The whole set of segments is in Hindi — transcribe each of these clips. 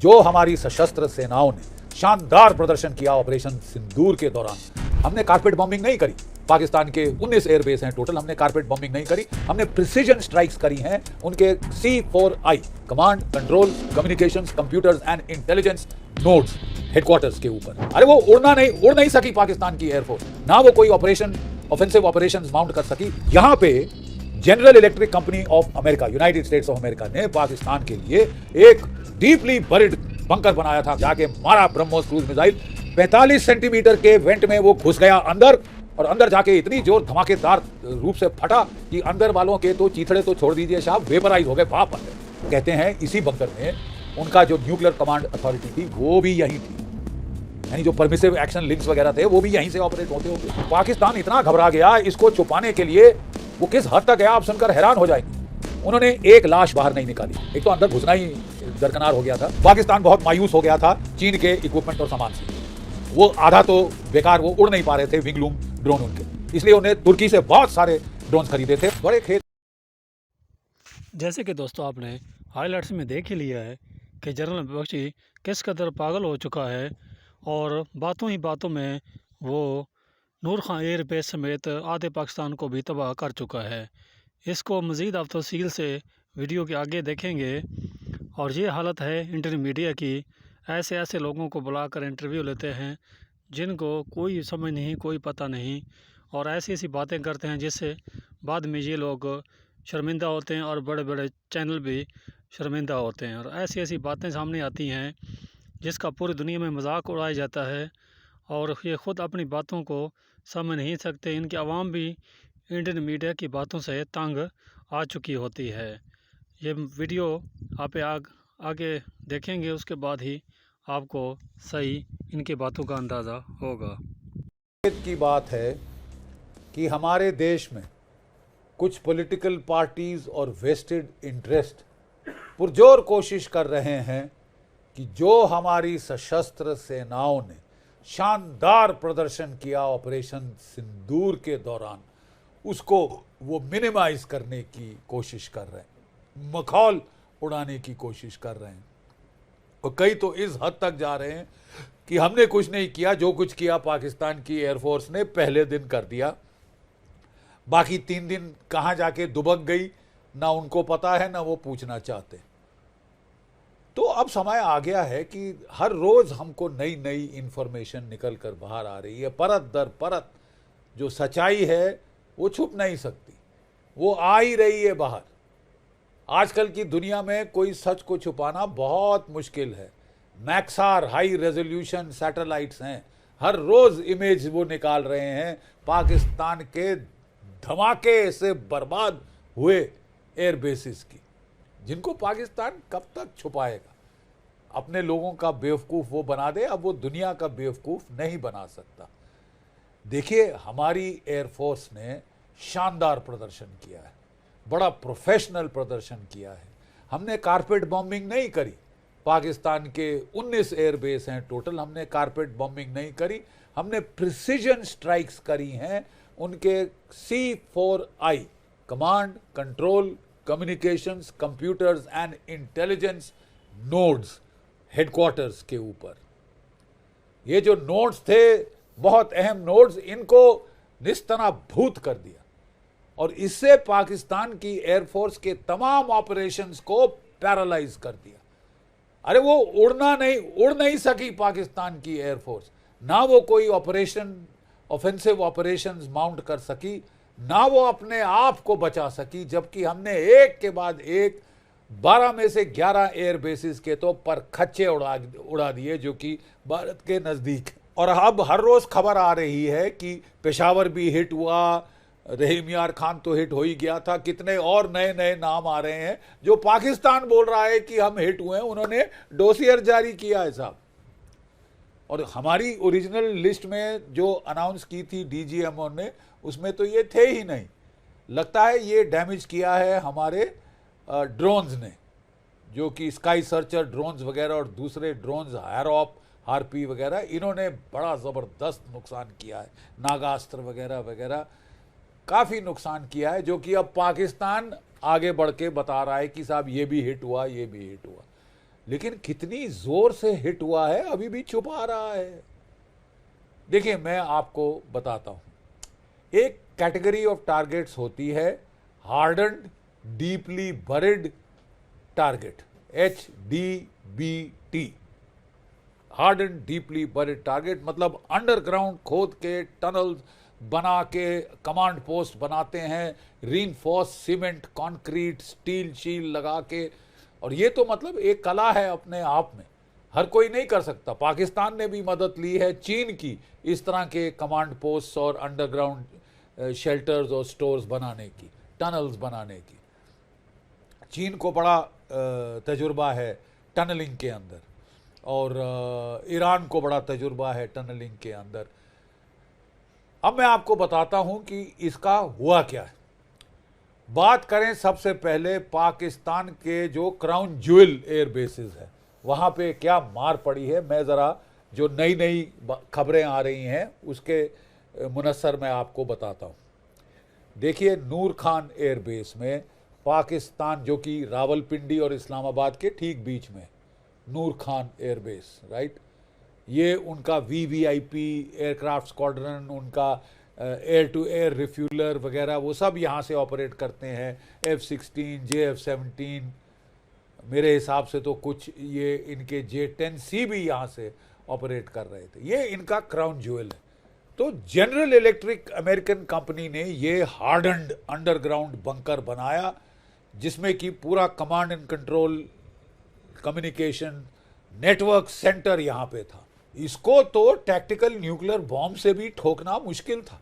जो हमारी सशस्त्र सेनाओं ने शानदार प्रदर्शन किया ऑपरेशन सिंदूर के दौरान। हमने कारपेट बॉम्बिंग नहीं करी, पाकिस्तान के 19 एयरबेस हैं टोटल, हमने कारपेट बॉम्बिंग नहीं करी, हमने प्रिसीजन स्ट्राइक्स करी हैं उनके C4I command control communications computers and intelligence nodes headquarters के ऊपर। अरे वो उड़ नहीं सकी पाकिस्तान की एयरफोर्स, ना वो कोई ऑपरेशन ऑफेंसिव ऑपरेशंस माउंट कर सकी। यहां पे general electric company of America, United states of America ने पाकिस्तान के लिए एक डीपली बरिड बंकर बनाया था, जाके मारा ब्रह्मोस क्रूज मिसाइल। 45 सेंटीमीटर के वेंट में वो घुस गया अंदर, और अंदर जाके इतनी जोर धमाकेदार रूप से फटा कि अंदर वालों के तो चीथड़े तो छोड़ दीजिए साहब, वेपराइज हो गए भाप अंदर। कहते हैं इसी बंकर में उनका जो न्यूक्लियर कमांड अथॉरिटी थी वो भी यही थी, यानी जो परमिसिव एक्शन लिंक्स वगैरह थे वो भी यहीं से ऑपरेट होते होंगे। पाकिस्तान इतना घबरा गया, इसको छुपाने के लिए वो किस हद तक गया आप सुनकर हैरान हो जाएंगे। उन्होंने एक लाश बाहर नहीं निकाली, एक तो अंदर घुसना ही दरकिनार हो गया था। पाकिस्तान बहुत मायूस हो गया था चीन के इक्विपमेंट और सामान से, वो आधा तो बेकार, वो उड़ नहीं पा रहे थे विंगलूम ड्रोन उनके, इसलिए उन्हें तुर्की से बहुत सारे ड्रोन खरीदे थे। बड़े खेत जैसे कि दोस्तों आपने हाइलाइट्स में देख ही लिया है कि जनरल बख्शी किस कदर पागल हो चुका है, और बातों ही बातों में वो नूर खां एयरबेस समेत आधे पाकिस्तान को भी तबाह कर चुका है। इसको मज़ीद आप तफसील से वीडियो के आगे देखेंगे। और ये हालत है इंटरनेट मीडिया की, ऐसे ऐसे लोगों को बुलाकर इंटरव्यू लेते हैं जिनको कोई समझ नहीं, कोई पता नहीं, और ऐसी ऐसी बातें करते हैं जिससे बाद में ये लोग शर्मिंदा होते हैं और बड़े बड़े चैनल भी शर्मिंदा होते हैं। और ऐसी ऐसी बातें सामने आती हैं जिसका पूरी दुनिया में मजाक उड़ाया जाता है, और ये ख़ुद अपनी बातों को समझ नहीं सकते। इनकी आवाम भी इंडियन मीडिया की बातों से तंग आ चुकी होती है। ये वीडियो आप आगे देखेंगे, उसके बाद ही आपको सही इनकी बातों का अंदाज़ा होगा। की बात है कि हमारे देश में कुछ पॉलिटिकल पार्टीज और वेस्टेड इंटरेस्ट पुरजोर कोशिश कर रहे हैं कि जो हमारी सशस्त्र सेनाओं ने शानदार प्रदर्शन किया ऑपरेशन सिंदूर के दौरान, उसको वो मिनिमाइज करने की कोशिश कर रहे हैं, मखौल उड़ाने की कोशिश कर रहे हैं। और कई तो इस हद तक जा रहे हैं कि हमने कुछ नहीं किया, जो कुछ किया पाकिस्तान की एयरफोर्स ने पहले दिन कर दिया, बाकी 3 दिन कहां जाके दुबक गई ना उनको पता है ना वो पूछना चाहते। तो अब समय आ गया है कि हर रोज हमको नई नई इंफॉर्मेशन निकल कर बाहर आ रही है, परत दर परत जो सच्चाई है वो छुप नहीं सकती, वो आ ही रही है बाहर। आजकल की दुनिया में कोई सच को छुपाना बहुत मुश्किल है। मैक्सार हाई रेजोल्यूशन सैटेलाइट्स हैं, हर रोज इमेज वो निकाल रहे हैं पाकिस्तान के धमाके से बर्बाद हुए एयरबेसिस की, जिनको पाकिस्तान कब तक छुपाएगा। अपने लोगों का बेवकूफ़ वो बना दे, अब वो दुनिया का बेवकूफ़ नहीं बना सकता। देखिए हमारी एयरफोर्स ने शानदार प्रदर्शन किया है, बड़ा प्रोफेशनल प्रदर्शन किया है। हमने कारपेट बॉम्बिंग नहीं करी, पाकिस्तान के 19 एयरबेस हैं टोटल, हमने कारपेट बॉम्बिंग नहीं करी, हमने प्रिसीजन स्ट्राइक्स करी हैं उनके C4I command control communications computers and intelligence nodes headquarters के ऊपर। ये जो नोड्स थे बहुत अहम नोड्स, इनको निस्तनाभूत कर दिया, और इससे पाकिस्तान की एयरफोर्स के तमाम ऑपरेशंस को पैरालाइज कर दिया। अरे वो उड़ नहीं सकी पाकिस्तान की एयरफोर्स, ना वो कोई ऑपरेशन ऑफेंसिव ऑपरेशंस माउंट कर सकी, ना वो अपने आप को बचा सकी, जबकि हमने एक के बाद एक 12 में से 11 एयरबेसिस के तो पर खच्चे उड़ा दिए जो कि भारत के नज़दीक। और अब हर रोज़ खबर आ रही है कि पेशावर भी हिट हुआ, रहीम यार खान तो हिट हो ही गया था, कितने और नए नए नाम आ रहे हैं जो पाकिस्तान बोल रहा है कि हम हिट हुए हैं। उन्होंने डोसियर जारी किया है साहब, और हमारी ओरिजिनल लिस्ट में जो अनाउंस की थी DGMO ने, उसमें तो ये थे ही नहीं। लगता है ये डैमेज किया है हमारे ड्रोन्स ने, जो कि स्काई सर्चर ड्रोन्स वगैरह और दूसरे ड्रोन्स हैरॉप हार्पी वगैरह, इन्होंने बड़ा ज़बरदस्त नुकसान किया है। नागास्त्र वगैरह वगैरह काफ़ी नुकसान किया है, जो कि अब पाकिस्तान आगे बढ़ के बता रहा है कि साहब ये भी हिट हुआ, ये भी हिट हुआ। लेकिन कितनी जोर से हिट हुआ है अभी भी छुपा रहा है। देखिए मैं आपको बताता हूं, एक कैटेगरी ऑफ टारगेट्स होती है hardened deeply buried target, HDBT, hardened deeply buried target, मतलब अंडरग्राउंड खोद के टनल्स बना के कमांड पोस्ट बनाते हैं, रीइंफोर्स सीमेंट कंक्रीट स्टील शील लगा के। और ये तो मतलब एक कला है अपने आप में, हर कोई नहीं कर सकता। पाकिस्तान ने भी मदद ली है चीन की इस तरह के कमांड पोस्ट और अंडरग्राउंड शेल्टर्स और स्टोर्स बनाने की, टनल्स बनाने की। चीन को बड़ा तजुर्बा है टनलिंग के अंदर, और ईरान को बड़ा तजुर्बा है टनलिंग के अंदर। अब मैं आपको बताता हूं कि इसका हुआ क्या है। बात करें सबसे पहले पाकिस्तान के जो क्राउन ज्वेल एयर बेसिस है, वहां पे क्या मार पड़ी है, मैं ज़रा जो नई नई खबरें आ रही हैं उसके मुनस्सर मैं आपको बताता हूं। देखिए नूर खान एयर बेस में पाकिस्तान, जो कि रावलपिंडी और इस्लामाबाद के ठीक बीच में, नूर खान एयर बेस, राइट, ये उनका VVIP एयरक्राफ्ट स्क्वाड्रन, उनका एयर टू एयर रिफ्यूलर वगैरह वो सब यहाँ से ऑपरेट करते हैं। F-16, JF-17, मेरे हिसाब से तो कुछ ये इनके J-10C भी यहाँ से ऑपरेट कर रहे थे। ये इनका क्राउन ज्वेल है। तो जनरल इलेक्ट्रिक अमेरिकन कंपनी ने ये हार्डन्ड अंडरग्राउंड बंकर बनाया, जिसमें कि पूरा command and control communication network centre यहाँ पे था। इसको तो टैक्टिकल न्यूक्लियर बॉम्ब से भी ठोकना मुश्किल था,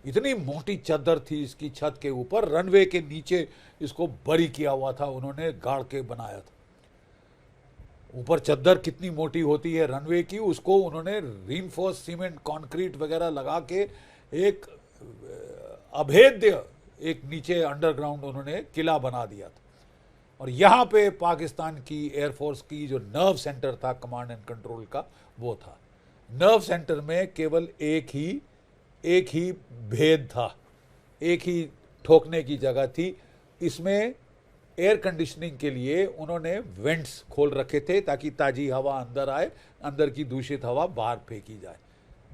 इतनी मोटी चद्दर थी इसकी छत के ऊपर, रनवे के नीचे इसको बरी किया हुआ था, उन्होंने गाड़ के बनाया था। ऊपर चद्दर कितनी मोटी होती है रनवे की, उसको उन्होंने रीइंफोर्स सीमेंट कंक्रीट वगैरह लगा के एक अभेद्य एक नीचे अंडरग्राउंड उन्होंने किला बना दिया था। और यहाँ पे पाकिस्तान की एयरफोर्स की जो नर्व सेंटर था कमांड एंड कंट्रोल का, वो था। नर्व सेंटर में केवल एक ही भेद था, एक ही ठोकने की जगह थी। इसमें एयर कंडीशनिंग के लिए उन्होंने वेंट्स खोल रखे थे ताकि ताज़ी हवा अंदर आए, अंदर की दूषित हवा बाहर फेंकी जाए,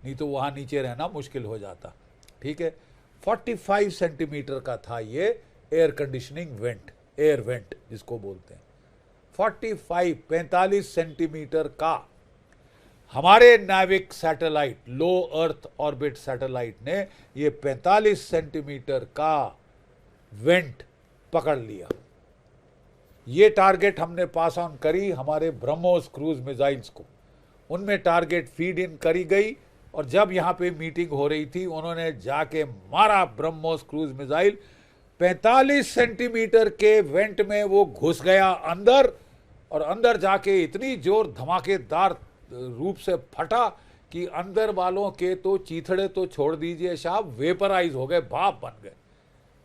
नहीं तो वहाँ नीचे रहना मुश्किल हो जाता। ठीक है, 45 सेंटीमीटर का था ये air conditioning went, air vent जिसको बोलते हैं, 45 सेंटीमीटर का। हमारे नाविक सैटेलाइट, लो अर्थ ऑर्बिट सैटेलाइट ने ये 45 सेंटीमीटर का वेंट पकड़ लिया। ये टारगेट हमने पास ऑन करी हमारे ब्रह्मोस क्रूज मिसाइल्स को, उनमें टारगेट फीड इन करी गई। और जब यहाँ पे मीटिंग हो रही थी, उन्होंने जाके मारा ब्रह्मोस क्रूज मिसाइल, 45 सेंटीमीटर के वेंट में वो घुस गया अंदर, और अंदर जाके इतनी जोर धमाकेदार रूप से फटा कि अंदर वालों के तो चीथड़े तो छोड़ दीजिए साहब, वेपराइज हो गए, भाप बन गए।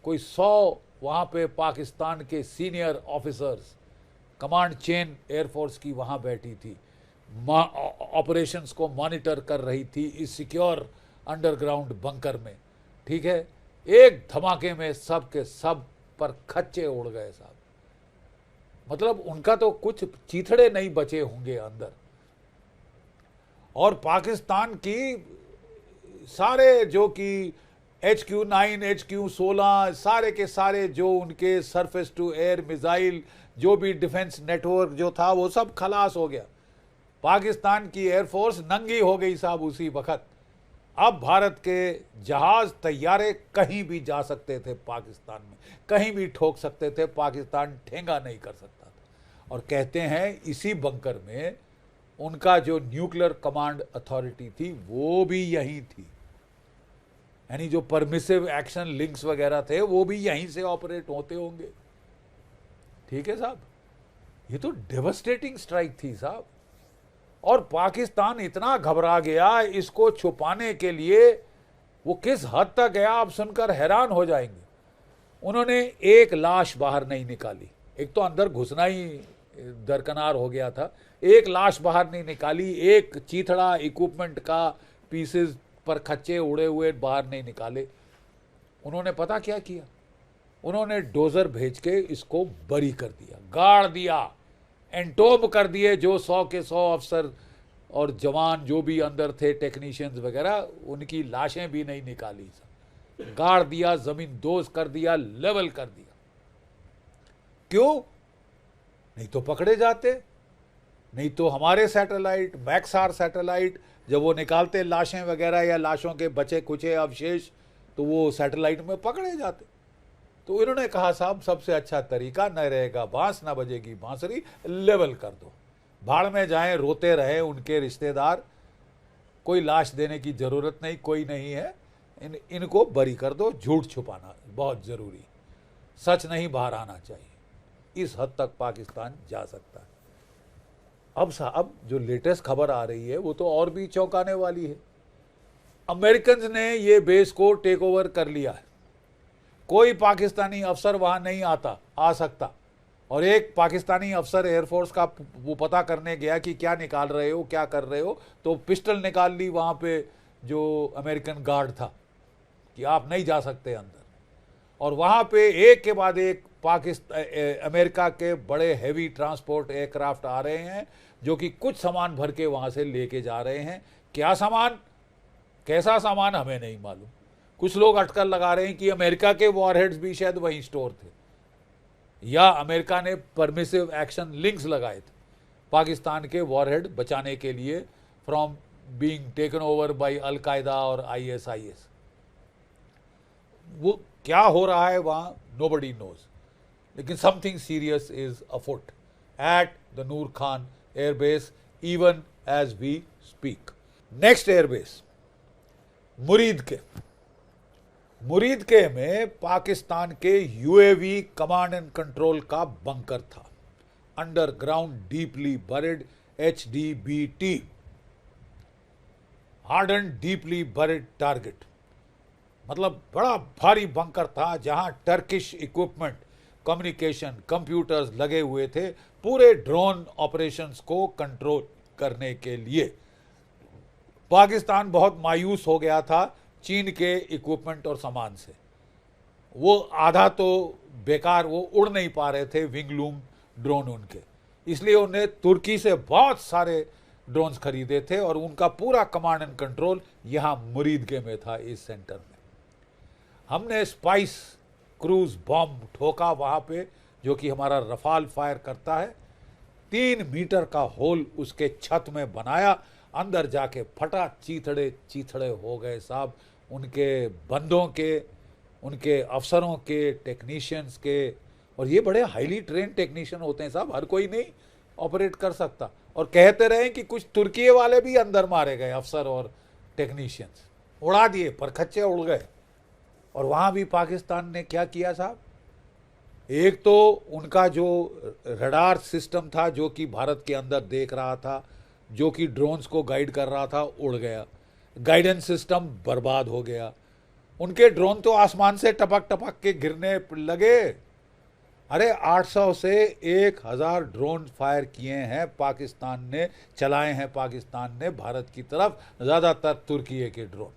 कोई 100 वहाँ पे पाकिस्तान के senior officers, command chain air force की वहाँ बैठी थी, ऑपरेशंस को मॉनिटर कर रही थी इस सिक्योर अंडरग्राउंड बंकर में। ठीक है, एक धमाके में सब के सब पर खच्चे उड़ गए साहब, मतलब उनका तो कुछ चीथड़े नहीं बचे होंगे अंदर। और पाकिस्तान की सारे जो कि HQ-9, HQ-16 सारे के सारे जो उनके सरफेस टू एयर मिसाइल, जो भी डिफेंस नेटवर्क जो था, वो सब खलास हो गया। पाकिस्तान की एयरफोर्स नंगी हो गई साहब उसी वक्त। अब भारत के जहाज तैयारे कहीं भी जा सकते थे पाकिस्तान में, कहीं भी ठोक सकते थे, पाकिस्तान ठेंगा नहीं कर सकता था। और कहते हैं इसी बंकर में उनका जो न्यूक्लियर कमांड अथॉरिटी थी वो भी यहीं थी, यानी जो परमिसिव एक्शन लिंक्स वगैरह थे वो भी यहीं से ऑपरेट होते होंगे। ठीक है साहब, ये तो डेवास्टेटिंग स्ट्राइक थी साहब। और पाकिस्तान इतना घबरा गया इसको छुपाने के लिए, वो किस हद तक गया आप सुनकर हैरान हो जाएंगे। उन्होंने एक लाश बाहर नहीं निकाली, एक तो अंदर घुसना ही दरकनार हो गया था, एक लाश बाहर नहीं निकाली, एक चीथड़ा इक्विपमेंट का पीसेस पर खच्चे उड़े हुए बाहर नहीं निकाले। उन्होंने पता क्या किया, उन्होंने डोजर भेज के इसको बरी कर दिया, गाड़ दिया, एंटोम कर दिए, जो 100 के 100 अफसर और जवान जो भी अंदर थे, टेक्नीशियंस वगैरह, उनकी लाशें भी नहीं निकाली सर, गाड़ दिया, जमीन दोज कर दिया, लेवल कर दिया। क्यों? नहीं तो पकड़े जाते, नहीं तो हमारे सैटेलाइट, मैक्सआर सैटेलाइट, जब वो निकालते लाशें वगैरह या लाशों के बचे कुचे अवशेष, तो वो सैटेलाइट में पकड़े जाते। तो इन्होंने कहा साहब सबसे अच्छा तरीका, न रहेगा बांस न बजेगी बांसुरी, लेवल कर दो, भाड़ में जाएं, रोते रहे उनके रिश्तेदार, कोई लाश देने की जरूरत नहीं, कोई नहीं है, इनको बरी कर दो। झूठ छुपाना बहुत जरूरी, सच नहीं बाहर आना चाहिए। इस हद तक पाकिस्तान जा सकता है। अब साहब जो लेटेस्ट खबर आ रही है वो तो और भी चौंकाने वाली है। अमेरिकन ने ये बेस को टेक ओवर कर लिया है, कोई पाकिस्तानी अफसर वहां नहीं आ सकता। और एक पाकिस्तानी अफसर एयरफोर्स का वो पता करने गया कि क्या निकाल रहे हो, क्या कर रहे हो, तो पिस्टल निकाल ली वहां पे जो अमेरिकन गार्ड था कि आप नहीं जा सकते अंदर। और वहां पे एक के बाद एक अमेरिका के बड़े हैवी ट्रांसपोर्ट एयरक्राफ्ट आ रहे हैं जो कि कुछ सामान भर के वहां से लेके जा रहे हैं। क्या सामान, कैसा सामान हमें नहीं मालूम। कुछ लोग अटकल लगा रहे हैं कि अमेरिका के वॉरहेड्स भी शायद वहीं स्टोर थे, या अमेरिका ने परमिसिव एक्शन लिंक्स लगाए थे पाकिस्तान के वॉरहेड बचाने के लिए from being taken over by al Qaeda और ISIS। वो क्या हो रहा है वहां, नोबडी नोज, लेकिन something serious is afoot at the Nur Khan airbase even as we speak. Next airbase Murid के में पाकिस्तान के UAV कमांड एंड कंट्रोल का बंकर था, underground deeply buried HDBT, harden deeply buried target. मतलब बड़ा भारी बंकर था जहां टर्किश इक्विपमेंट, कम्युनिकेशन, कंप्यूटर्स लगे हुए थे पूरे ड्रोन ऑपरेशंस को कंट्रोल करने के लिए। पाकिस्तान बहुत मायूस हो गया था चीन के इक्विपमेंट और सामान से। वो आधा तो बेकार, वो उड़ नहीं पा रहे थे विंगलूम ड्रोन उनके, इसलिए उन्हें तुर्की से बहुत सारे ड्रोन्स खरीदे थे और उनका पूरा कमांड एंड कंट्रोल यहाँ मुरीदके में था, इस सेंटर में। हमने स्पाइस क्रूज बॉम्ब ठोका वहाँ पे, जो कि हमारा रफाल फायर करता है। 3 मीटर का होल उसके छत में बनाया, अंदर जाके फटा, चीथड़े हो गए साहब, उनके बंदों के, उनके अफसरों के, टेक्नीशियंस के। और ये बड़े हाईली ट्रेन टेक्नीशियन होते हैं साहब, हर कोई नहीं ऑपरेट कर सकता। और कहते रहे कि कुछ तुर्की वाले भी अंदर मारे गए, अफसर और टेक्नीशियंस उड़ा दिए, परखच्चे उड़ गए। और वहाँ भी पाकिस्तान ने क्या किया साहब, एक तो उनका जो रडार सिस्टम था जो कि भारत के अंदर देख रहा था, जो कि ड्रोन्स को गाइड कर रहा था, उड़ गया। गाइडेंस सिस्टम बर्बाद हो गया। उनके ड्रोन तो आसमान से टपक टपक के गिरने लगे। अरे 800 से 1000 ड्रोन फायर किए हैं पाकिस्तान ने, चलाए हैं पाकिस्तान ने भारत की तरफ, ज़्यादातर तुर्की के ड्रोन।